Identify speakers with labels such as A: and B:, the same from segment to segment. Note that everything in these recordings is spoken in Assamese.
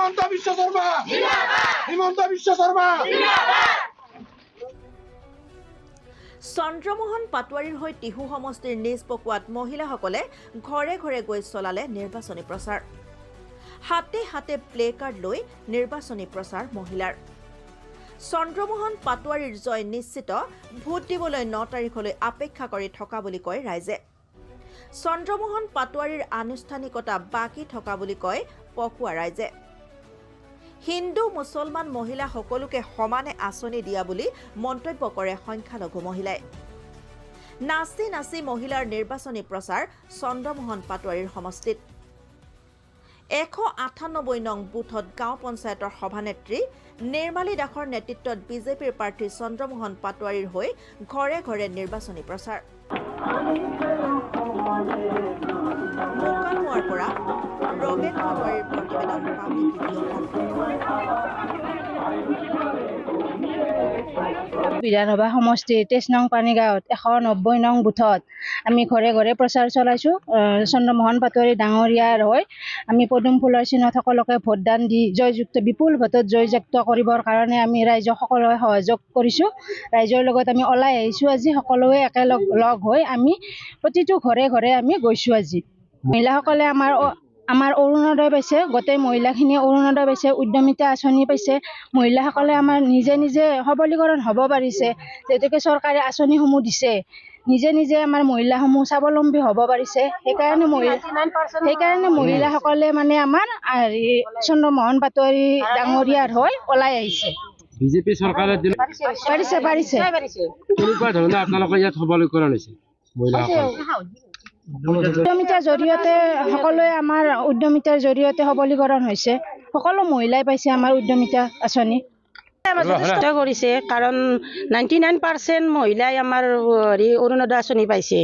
A: হিমন্ত বিশ্ব শৰ্মা হিমন্ত বিশ্ব শৰ্মা
B: চন্দ্ৰমোহন পাটোৱাৰীৰ হৈ টিহু সমষ্টিৰ নিজ পকুৱাত মহিলাসকলে ঘৰে ঘৰে গৈ চলালে নিৰ্বাচনী প্ৰচাৰ হাতে হাতে প্লে কাৰ্ড লৈ নিৰ্বাচনী প্ৰচাৰ মহিলাৰ চন্দ্ৰমোহন পাটোৱাৰীৰ জয় নিশ্চিত ভোট দিবলৈ 9 তাৰিখলৈ অপেক্ষা কৰি থকা বুলি কয় ৰাইজে চন্দ্ৰমোহন পাটোৱাৰীৰ আনুষ্ঠানিকতা বাকি থকা বুলি কয় পকুৱা ৰাইজে হিন্দু মুছলমান মহিলা সকলোকে সমানে আঁচনি দিয়া বুলি মন্তব্য কৰে সংখ্যালঘু মহিলাই নাচি নাচি মহিলাৰ নিৰ্বাচনী প্ৰচাৰ চন্দ্ৰমোহন পাটোৱাৰীৰ সমষ্টিত 198 নং বুথত গাঁও পঞ্চায়তৰ সভানেত্ৰী নিৰ্মালী দাসৰ নেতৃত্বত বিজেপিৰ প্ৰাৰ্থী চন্দ্ৰমোহন পাটোৱাৰীৰ হৈ ঘৰে ঘৰে নিৰ্বাচনী প্ৰচাৰ মোকালমোৱাৰ পৰা ৰবেন পাটোৱাৰীৰ প্ৰতিবেদন পাব্লিক
C: বিধানসভা সমষ্টিৰ 23 নং পানীগাঁৱত 190 নং বুথত আমি ঘৰে ঘৰে প্ৰচাৰ চলাইছোঁ চন্দ্ৰমোহন পাটোৱাৰী ডাঙৰীয়াৰ হৈ আমি পদুম ফুলৰ চিনত সকলোকে ভোটদান দি জয়যুক্ত বিপুল ভোটত জয়যুক্ত কৰিবৰ কাৰণে আমি ৰাইজক সকলোৱে সহযোগ কৰিছোঁ ৰাইজৰ লগত আমি ওলাই আহিছোঁ আজি সকলোৱে একেলগ লগ হৈ আমি প্ৰতিটো ঘৰে ঘৰে আমি গৈছোঁ আজি মহিলাসকলে আমাৰ অৰুণোদয় পাইছে গোটেই মহিলাখিনিয়ে অৰুণোদয় পাইছে উদ্যমিতা আঁচনি পাইছে মহিলাসকলে আমাৰ নিজে নিজে সবলীকৰণ হ'ব পাৰিছে যেনেকৈ চৰকাৰে আঁচনিসমূহ দিছে নিজে নিজে আমাৰ মহিলাসমূহ স্বাৱলম্বী হ'ব পাৰিছে সেইকাৰণে মহিলাসকলে মানে আমাৰ চন্দ্ৰমোহন পাটোৱাৰী ডাঙৰীয়াৰ হৈ ওলাই আহিছে
D: বিজেপি চৰকাৰে
C: পাৰিছে
D: কেনেকুৱা ধৰণে আপোনালোকে ইয়াত সবলীকৰণ হৈছে মহিলাসকল
C: উদ্যমিতাৰ জৰিয়তে সকলোৱে আমাৰ উদ্যমিতাৰ জৰিয়তে সবলীকৰণ হৈছে সকলো মহিলাই পাইছে আমাৰ উদ্যমিতা আঁচনি
E: যথেষ্ট কৰিছে কাৰণ 99% মহিলাই আমাৰ অৰুণোদয় আঁচনি পাইছে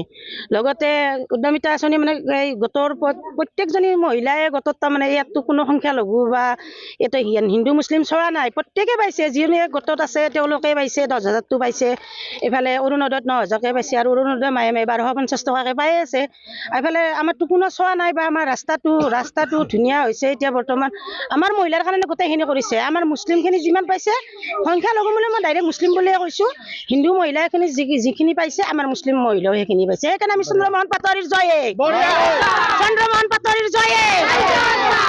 E: লগতে উদ্যমিতা আঁচনি মানে এই গোটৰ প্ৰত্যেকজনী মহিলাই গোটত তাৰমানে ইয়াততো কোনো সংখ্যালঘু বা ইয়াতে হিন্দু মুছলিম চোৱা নাই প্ৰত্যেকে পাইছে যিজনী গোটত আছে তেওঁলোকে পাইছে 10,000টো পাইছে এইফালে অৰুণোদয়ত 9,000কে পাইছে আৰু অৰুণোদয় মাহে মাহে 1250 টকাকৈ পাই আছে এইফালে আমাৰতো কোনো চোৱা নাই বা আমাৰ ৰাস্তাটো ধুনীয়া হৈছে এতিয়া বৰ্তমান আমাৰ মহিলাৰ কাৰণে গোটেইখিনি কৰিছে আমাৰ মুছলিমখিনি যিমান পাইছে সংখ্যালঘু বুলি মই ডাইৰেক্ট মুছলিম বুলিয়ে কৈছোঁ হিন্দু মহিলাখিনি যিখিনি পাইছে আমাৰ মুছলিম মহিলাও সেইখিনি পাইছে সেইকাৰণে আমি চন্দ্ৰমোহন পাটোৱাৰীৰ জয়ে চন্দ্ৰমোহন পাটোৱাৰীৰ জয়ে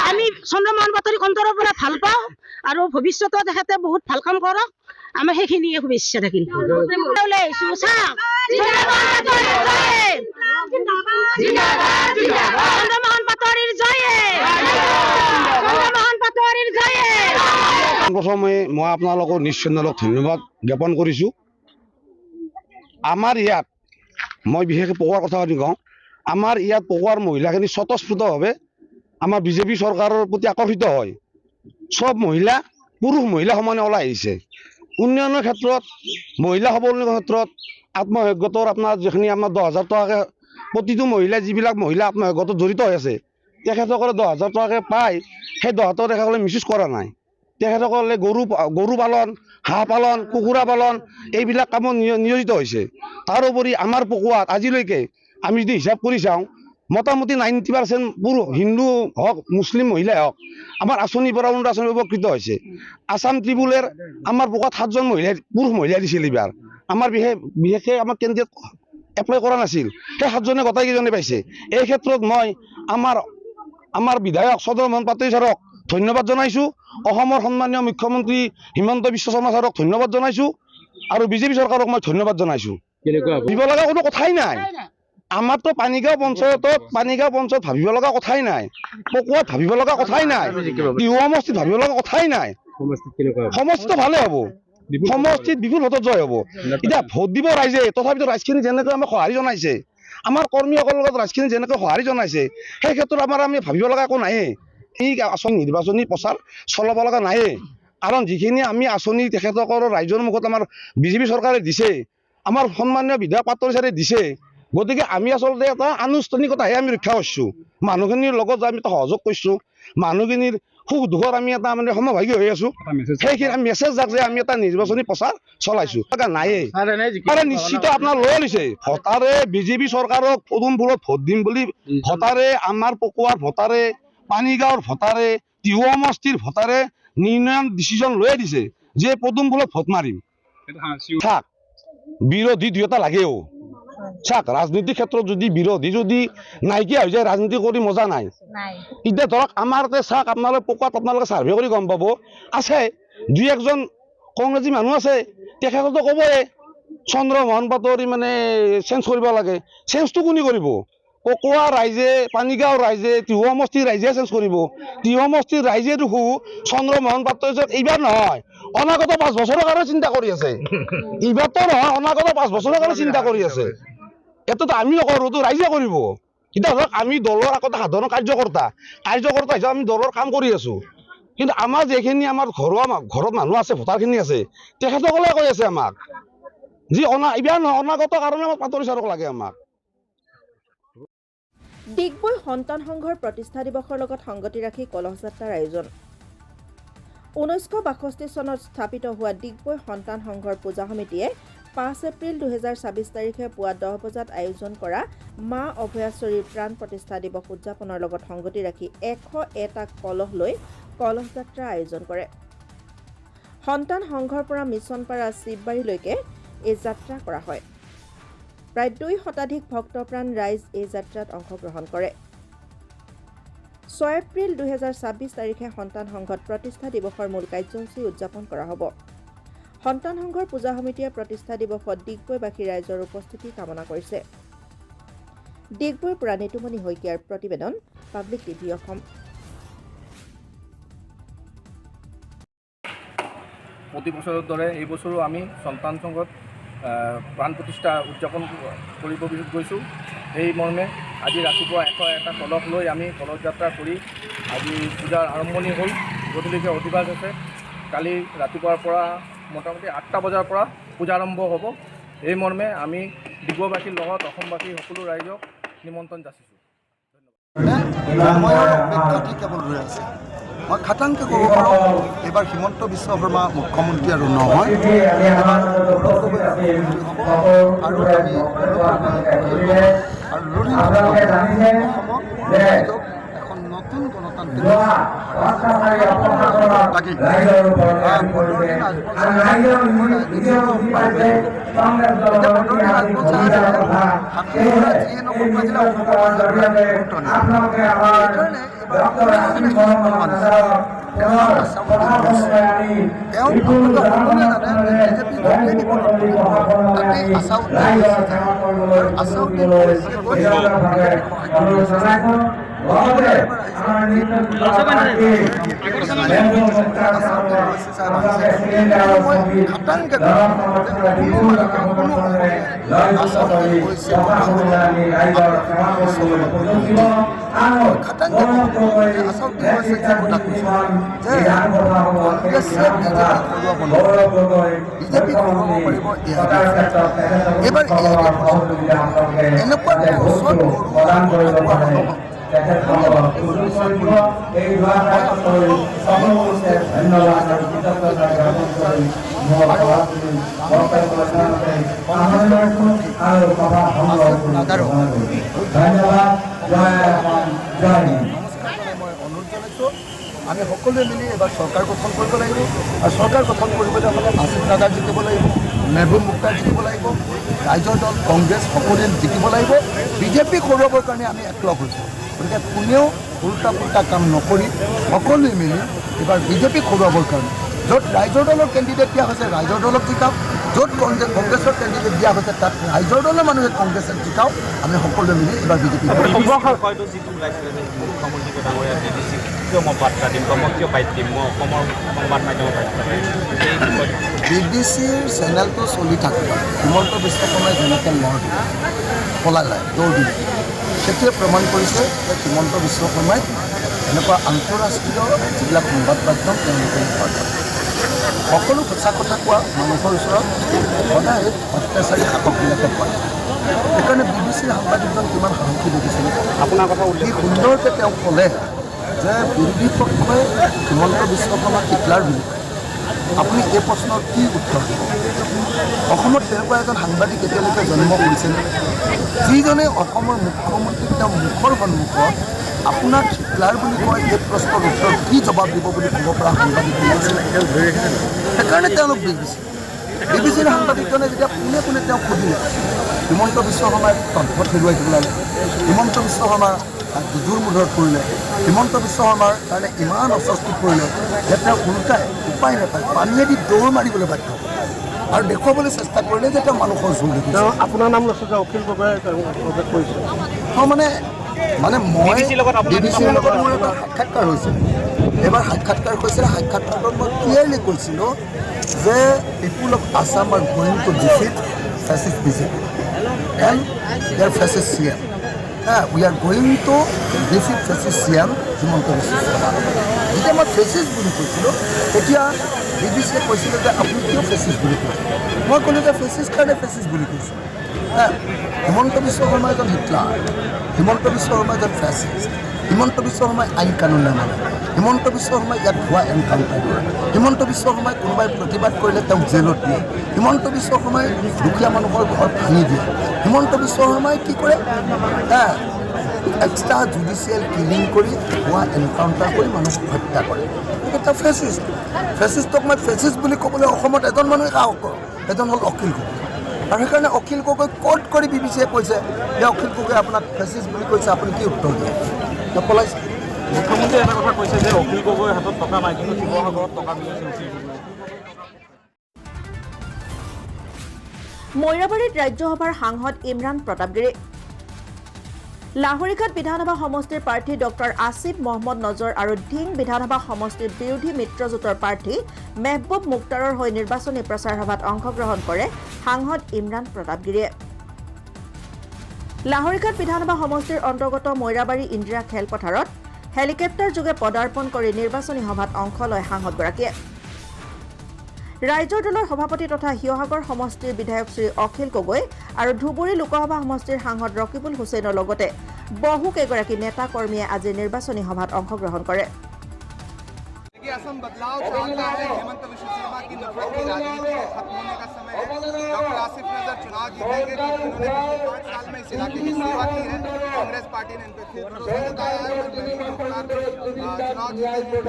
E: আমি চন্দ্ৰমোহন পাটোৱাৰীক অন্তৰৰ পৰা ভাল পাওঁ আৰু ভৱিষ্যতত তেখেতে বহুত ভাল কাম কৰক আমাৰ সেইখিনিয়ে শুভেচ্ছা থাকিল ওলাই আহিছোঁ চাওক চন্দ্ৰমোহন পাটোৱাৰীৰ জয়ে চন্দ্ৰমোহন পাটোৱাৰীৰ জয়ে
A: প্ৰথমে মই আপোনালোকক নিশ্চয় ধন্যবাদ জ্ঞাপন কৰিছোঁ আমাৰ ইয়াত মই বিশেষকৈ পকুৱাৰ কথা কওঁ আমাৰ ইয়াত পকুৱাৰ মহিলাখিনি স্বতঃস্ফূৰ্তভাৱে আমাৰ বিজেপি চৰকাৰৰ প্ৰতি আকৰ্ষিত হয় চব মহিলা পুৰুষ মহিলা সমানে ওলাই আহিছে উন্নয়নৰ ক্ষেত্ৰত মহিলা সবলীকৰণৰ ক্ষেত্ৰত আত্মসহায়ক গোটৰ আপোনাৰ যিখিনি আমাৰ 10,000 টকাকৈ প্ৰতিটো মহিলা যিবিলাক মহিলা আত্মসহায়ক গোটত জড়িত হৈ আছে তেখেতসকলে 10,000 টকাকৈ পায় সেই 10,000 টকা তেখেতসকলে মিছইউজ কৰা নাই তেখেতসকলে গৰু পালন হাঁহ পালন কুকুৰা পালন এইবিলাক কামত নিয়োজিত হৈছে তাৰোপৰি আমাৰ পকুৱাত আজিলৈকে আমি যদি হিচাপ কৰি চাওঁ মোটামুটি 90% পুৰুষ হিন্দু হওক মুছলিম মহিলাই হওক আমাৰ আঁচনিৰ পৰা অৰুণোদয় আঁচনি উপকৃত হৈছে আছাম ট্ৰিবুলেৰ আমাৰ পকুৱাত 7জন মহিলাই পুৰুষ মহিলাই দিছিল এইবাৰ আমাৰ বিশেষকৈ আমাৰ কেন্দ্ৰীয় এপ্লাই কৰা নাছিল সেই 7জনে গোটেইকেইজনে পাইছে এই ক্ষেত্ৰত মই আমাৰ বিধায়ক চন্দ্ৰমোহন পাটোৱাৰী ছাৰক ধন্যবাদ জনাইছোঁ অসমৰ সন্মানীয় মুখ্যমন্ত্ৰী হিমন্ত বিশ্ব শৰ্মা ছাৰক ধন্যবাদ জনাইছোঁ আৰু বিজেপি চৰকাৰক মই ধন্যবাদ জনাইছোঁ দিব লগা কোনো কথাই নাই আমাৰতো পানীগাঁও পঞ্চায়ত ভাবিব লগা কথাই নাই পকুৱাত ভাবিব লগা কথাই নাই টিহু সমষ্টিত ভাবিব লগা কথাই নাই সমষ্টিটো ভালে হ'ব সমষ্টিত বিপুল ভোটত জয় হ'ব এতিয়া ভোট দিব ৰাইজে তথাপিতো ৰাইজখিনি যেনেকৈ আমাক সঁহাৰি জনাইছে আমাৰ কৰ্মীসকলৰ লগত ৰাইজখিনি যেনেকৈ সঁহাৰি জনাইছে সেই ক্ষেত্ৰত আমি ভাবিব লগা একো নাইয়ে এই আঁচনি নিৰ্বাচনী প্ৰচাৰ চলাব লগা নাইয়ে কাৰণ যিখিনি আমি আঁচনি তেখেতসকলৰ ৰাইজৰ মুখত আমাৰ বিজেপি চৰকাৰে দিছে আমাৰ সন্মানীয় বিধায়ক পাটোৱাৰী ছাৰে দিছে গতিকে আমি আচলতে এটা আনুষ্ঠানিকতাহে আমি ৰক্ষা কৰিছোঁ মানুহখিনিৰ লগত আমি এটা সহযোগ কৰিছোঁ মানুহখিনিৰ সুখ দুখৰ আমি এটা মানে সমভাগী হৈ আছোঁ সেইখিনি মেছেজ যাক যে আমি এটা নিৰ্বাচনী প্ৰচাৰ চলাইছোঁ নাইয়ে নিশ্চিত আপোনাৰ লৈ লৈছে ভোটাৰে বিজেপি চৰকাৰক পদুম ফুলত ভোট দিম বুলি ভোটাৰে আমাৰ পকুৱাৰ ভোটাৰে পানীগাঁৱৰ ভোটাৰে টিহু সমষ্টিৰ ভোটাৰে নিৰ্ণয় ডিচিজন লৈয়ে দিছে যে পদুম ফুলত ভোট মাৰিম। থাক বিৰোধী দুই এটা লাগেও চাক ৰাজনীতিৰ ক্ষেত্ৰত যদি বিৰোধী যদি নাইকিয়া হৈ যায় ৰাজনীতি কৰি মজা নাই। এতিয়া ধৰক আমাৰ চাক আপোনালোকে পকোৱাত আপোনালোকে ছাৰ্ভে কৰি গম পাব আছে দুই একজন কংগ্ৰেছী মানুহ আছে তেখেততো ক'বই চন্দ্ৰমোহন পাটোৱাৰী মানে চেঞ্জ কৰিব লাগে। চেঞ্জটো কোনে কৰিব? পকোৱা ৰাইজে পানীগাঁও ৰাইজে টিহু সমষ্টিৰ ৰাইজে চেঞ্জ কৰিব। টিহু সমষ্টিৰ ৰাইজে দেখো চন্দ্ৰমোহন পাটোৱাৰী এইবাৰ নহয় অনাগত 5 বছৰৰ কাৰণে চিন্তা কৰি আছে। এইবাৰতো নহয় অনাগত 5 বছৰৰ কাৰণে চিন্তা কৰি আছে। এইটোতো আমি নকৰোঁ, এইটো ৰাইজে কৰিব। এতিয়া ধৰক আমি দলৰ আগতে সাধাৰণ কাৰ্যকৰ্তা হিচাপে আমি দলৰ কাম কৰি আছো। কিন্তু আমাৰ যিখিনি আমাৰ ঘৰত মানুহ আছে ভোটাৰখিনি আছে তেখেতসকলে কৈ আছে আমাক যি এইবাৰ নহয় অনাগত কাৰণে আমাক পাটোৱাৰী ছাৰক লাগে আমাক।
B: ডিগবৈ সন্তান সংঘৰ প্ৰতিষ্ঠা দিৱসৰ লগত সংগতি ৰাখি কলহ যাত্ৰাৰ আয়োজন। 1962 চনত স্থাপিত হোৱা ডিগবৈ সন্তান সংঘৰ পূজা সমিতিয়ে 5 এপ্ৰিল 2026 তাৰিখে পুৱা 10 বজাত আয়োজন কৰা মা অভয়াশ্বৰীৰ প্ৰাণ প্ৰতিষ্ঠা দিৱস উদযাপনৰ লগত সংগতি ৰাখি 101টা কলহ লৈ কলহ যাত্ৰা আয়োজন কৰে। সন্তান সংঘৰ পৰা মিছনপাৰা শিৱবাৰীলৈকে এই যাত্ৰা কৰা হয়। প্ৰায় 2 শতাধিক ভক্তপ্ৰাণ ৰাইজ এই যাত্ৰাত অংশগ্ৰহণ কৰে। 6 এপ্ৰিল 2026 তাৰিখে সন্তান সংঘত প্ৰতিষ্ঠা দিৱসৰ মূল কাৰ্যসূচী উদযাপন কৰা হ'ব। সন্তান সংঘৰ পূজা সমিতিয়ে প্ৰতিষ্ঠা দিৱসত ডিগবৈবাসী ৰাইজৰ উপস্থিতি কামনা কৰিছে। ডিগবৈৰ পৰা নিতুমণি শইকীয়াৰ প্ৰতিবেদন, পাব্লিক টিভি অসম।
F: প্ৰতি বছৰৰ দৰে এই বছৰো আমি সন্তান সংঘত প্ৰাণ প্ৰতিষ্ঠা উদযাপন কৰিব গৈছোঁ। সেই মৰ্মে আজি ৰাতিপুৱা 101টা কলহ লৈ আমি কলহ যাত্ৰা কৰি আজি পূজাৰ আৰম্ভণি হ'ল। গধূলিকৈ অধিবাস আছে। কালি ৰাতিপুৱাৰ পৰা মোটামুটি 8টা বজাৰ পৰা পূজা আৰম্ভ হ'ব। এই মৰ্মে আমি ডিগবৈবাসীৰ লগত অসমবাসী সকলো ৰাইজক নিমন্ত্ৰণ যাচিছোঁ।
G: মই খাটাংকে ক'ব পাৰোঁ এইবাৰ হিমন্ত বিশ্ব শৰ্মা মুখ্যমন্ত্ৰী আৰু নহয় আৰু এখন নতুন গণতান্ত্ৰিক আমি সকলোৱে মিলি এবাৰ চৰকাৰ গঠন কৰিব লাগিব আৰু চৰকাৰ গঠন কৰিবলৈ হ'লে আছিফ নাদাৰ জিকিব লাগিব, মেহবুব মুক্তাৰ জিকিব লাগিব, ৰাইজৰ দল কংগ্ৰেছ সকলোৱে জিকিব লাগিব। বিজেপিক হৰুৱাবৰ কাৰণে আমি একলগ হৈছোঁ। গতিকে কোনেও উল্টা পুল্টা কাম নকৰি সকলোৱে মিলি এইবাৰ বিজেপিক হৰুৱাবৰ কাৰণে য'ত ৰাইজৰ দলৰ কেণ্ডিডেট দিয়া হৈছে ৰাইজৰ দলক জিকাওক, য'ত কংগ্ৰেছৰ কেণ্ডিডেট দিয়া হৈছে তাত ৰাইজৰ দলৰ মানুহে কংগ্ৰেছক জিকাওক। আমি সকলোৱে মিলি এইবাৰ বিজেপি BBC-ৰ চেনেলটো চলি থাকে। হিমন্ত বিশ্ব শৰ্মাই যেনেকৈ পলালে দৌৰ দিলে সেইটোৱে প্ৰমাণ কৰিছে যে হিমন্ত বিশ্ব শৰ্মাই এনেকুৱা আন্তঃৰাষ্ট্ৰীয় যিবিলাক সংবাদ মাধ্যম তেওঁলোকে সকলো সঁচা কথা কোৱা মানুহৰ ওচৰত সদায় অত্যাচাৰী শাসকবিলাকে কয়। সেইকাৰণে BBC-ৰ সাংবাদিকজন কিমান সাহসী দেখিছিলে। আপোনাৰ কথা অতি সুন্দৰকৈ তেওঁ ক'লে যে বিৰোধী পক্ষই হিমন্ত বিশ্ব শৰ্মাক হিটলাৰ বুলি কয়। আপুনি এই প্ৰশ্নৰ কি উত্তৰ দিব? অসমত তেনেকুৱা এজন সাংবাদিক এতিয়ালৈকে জন্ম কৰিছেনে যিজনে অসমৰ মুখ্যমন্ত্ৰীক তেওঁ মুখৰ সন্মুখত আপোনাক হিটলাৰ বুলি কয় এই প্ৰশ্নৰ উত্তৰ কি জবাব দিব বুলি ক'ব পৰা সাংবাদিক সেইকাৰণে তেওঁলোক বিবিচিৰ সাংবাদিকজনে যেতিয়া পোনে পোনে তেওঁক সুধিলে হিমন্ত বিশ্ব শৰ্মাই কণ্ঠত হেৰুৱাই পেলালে, হিমন্ত বিশ্ব শৰ্মা দুজোৰ মুধৰত পৰিলে, হিমন্ত বিশ্ব শৰ্মাৰ কাৰণে ইমান অস্বস্তি পৰিলে যে তেওঁ ওলোটাই উপায় নাপায় পানীয়েদি দৌৰ মাৰিবলৈ বাধ্য হ'ল আৰু দেখুৱাবলৈ চেষ্টা কৰিলে যে তেওঁ মানুহৰ জোৰ দেখিছে।
D: আপোনাৰ নাম লৈছে যে অখিল গগৈয়ে কৰিছে।
G: মানে মই বিবিচিৰ লগত মোৰ এটা সাক্ষাৎকাৰ হৈছিল, এবাৰ সাক্ষাৎকাৰ হৈছিলে, সাক্ষাৎকাৰত মই ক্লিয়াৰলি কৈছিলোঁ যে people of Assam are going to defeat fascist BJP and their fascist CM। We are going to defeat fascist CM Himanta Biswa Sarma. যেতিয়া মই ফেচিষ্ট বুলি কৈছিলোঁ তেতিয়া বিবিচিয়ে কৈছিলে যে আপুনি কিয় ফেচিষ্ট বুলি কৈছে, মই ক'লোঁ যে ফেচিষ্ট কাৰণে ফেচিষ্ট বুলি কৈছোঁ। হিমন্ত বিশ্ব শৰ্মা এজন হিটলাৰ, হিমন্ত বিশ্ব শৰ্মা এজন ফেচিষ্ট, হিমন্ত বিশ্ব শৰ্মাই আইন কানুন নামানে, হিমন্ত বিশ্ব শৰ্মাই ইয়াত ভুৱা এনকাউণ্টাৰ কৰে, হিমন্ত বিশ্ব শৰ্মাই কোনোবাই প্ৰতিবাদ কৰিলে তেওঁক জেলত দিয়ে, হিমন্ত বিশ্ব শৰ্মাই দুখীয়া মানুহৰ ঘৰ ভাঙি দিয়ে, হিমন্ত বিশ্ব শৰ্মাই কি কৰে এক্সট্ৰা জুডিচিয়েল কিলিং কৰি ভুৱা এনকাউণ্টাৰ কৰি মানুহক হত্যা কৰে। এটা ফেচিষ্ট, ফেচিষ্টক মই ফেচিষ্ট বুলি ক'বলৈ অসমত এজন মানুহে সাহস কৰোঁ, এজন হ'ল অখিল গগৈ। আৰু সেইকাৰণে অখিল গগৈ কোট কৰি বিবিচিয়ে কৈছে যে অখিল গগৈ আপোনাক ফেচিষ্ট বুলি কৈছে, আপুনি কি উত্তৰ দিয়ে? তেওঁ পলাইছে।
F: মুখ্যমন্ত্ৰীয়ে এটা কথা কৈছে যে অখিল গগৈৰ হাতত টকা নাই, কিন্তু শিৱসাগৰত টকা মিলিছে অখিল গগৈ।
B: মৈৰাবাৰীত ৰাজ্যসভাৰ সাংসদ ইমৰান প্ৰতাপগিৰি, লাহৰীঘাট বিধানসভা সমষ্টিৰ প্ৰাৰ্থী ডক্টৰ আসিফ মহম্মদ নজৰ আৰু ধিং বিধানসভা সমষ্টিৰ বিৰোধী মিত্ৰজোঁটৰ প্ৰাৰ্থী মেহবুব মুক্তাৰৰ হৈ নিৰ্বাচনী প্ৰচাৰ সভাত অংশগ্ৰহণ কৰে সাংসদ ইমৰান প্ৰতাপগিৰিয়ে। লাহৰীঘাট বিধানসভা সমষ্টিৰ অন্তৰ্গত মৈৰাবাৰী ইন্দিৰা খেলপথাৰত হেলিকপ্টাৰ যোগে পদাৰ্পণ কৰি নিৰ্বাচনী সভাত অংশ লয় সাংসদগৰাকীয়ে। ৰাইজৰ দলৰ সভাপতি তথা শিৱসাগৰ সমষ্টিৰ বিধায়ক শ্ৰী অখিল গগৈ আৰু ধুবুৰী লোকসভা সমষ্টিৰ সাংসদ ৰকিবুল হুছেইনৰ লগতে বহুকেইগৰাকী নেতা কৰ্মীয়ে আজি নিৰ্বাচনী সভাত অংশগ্ৰহণ কৰে।
H: असम बदलाव चाहता है, हेमंत विश्व शर्मा की नफरत की राजनीति खत्म होने का समय है। डॉक्टर आसिफ नजर चुनाव जीतेंगे क्योंकि उन्होंने पिछले 5 साल में इस इलाके की सेवा की है। कांग्रेस पार्टी ने इन पर फिर भरोसा जताया है और चुनाव जीतेंगे।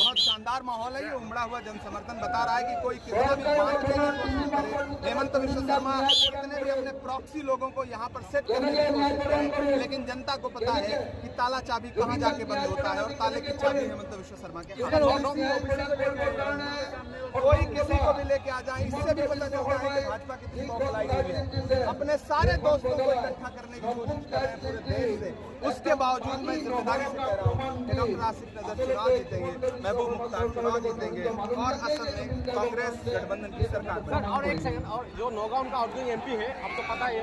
H: बहुत शानदार माहौल है, ये उमड़ा हुआ जनसमर्थन बता रहा है कि कोई कितना भी मांगने की कोशिश करे, हेमंत विश्व शर्मा कितने भी अपने प्रॉक्सी लोगों को यहाँ पर सेट करने की कोशिश करें, लेकिन जनता को पता है कि ताला चाबी कहाँ जाके बंद होता है और ताले की चाबी हेमंत विश्व शर्मा के कोई किसी को भी लेके आ जाए, इससे भी पता चलता है कि भाजपा कितनी पॉपुलर हुई है। अपने सारे दोस्तों को इकट्ठा करने की कोशिश कर रहे हैं पूरे देश से, उसके बावजूद मैं जिम्मेदारी से कह रहा हूँ कि डॉक्टर आसिफ नजर चुनाव जीतेंगे, महबूब मुख्तार चुनाव जीतेंगे और असम में कांग्रेस गठबंधन की सरकार।
F: और एक सेकंड, और जो नौगांव का आउटगोइंग MP है, आपको पता है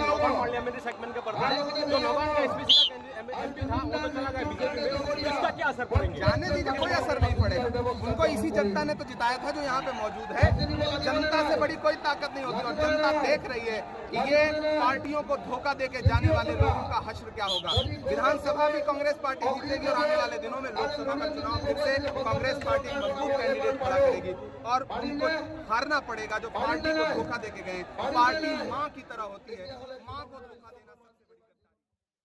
F: नौगांव पार्लियामेंट्री सेगमेंट का पड़ता है, जो नौगांव का SPC का MP था वो तो चला गया बीजेपी में, इसका क्या असर पड़ेगा?
H: जाने दीजिए, कोई असर नहीं पड़ेगा। उनको इसी जनता ने तो जिताया था जो यहाँ पे मौजूद है। जनता से बड़ी कोई ताकत नहीं होती और जनता देख रही है कि ये पार्टियों को धोखा देके जाने वाले लोगों का हश्र क्या होगा। विधानसभा भी कांग्रेस पार्टी जीतेगी और आने वाले दिनों में लोकसभा का चुनाव फिर से कांग्रेस पार्टी मजबूत कैंडिडेट खड़ा करेगी और उनको हारना पड़ेगा जो पार्टी को धोखा देके गए। पार्टी माँ की तरह होती है, माँ को धोखा देना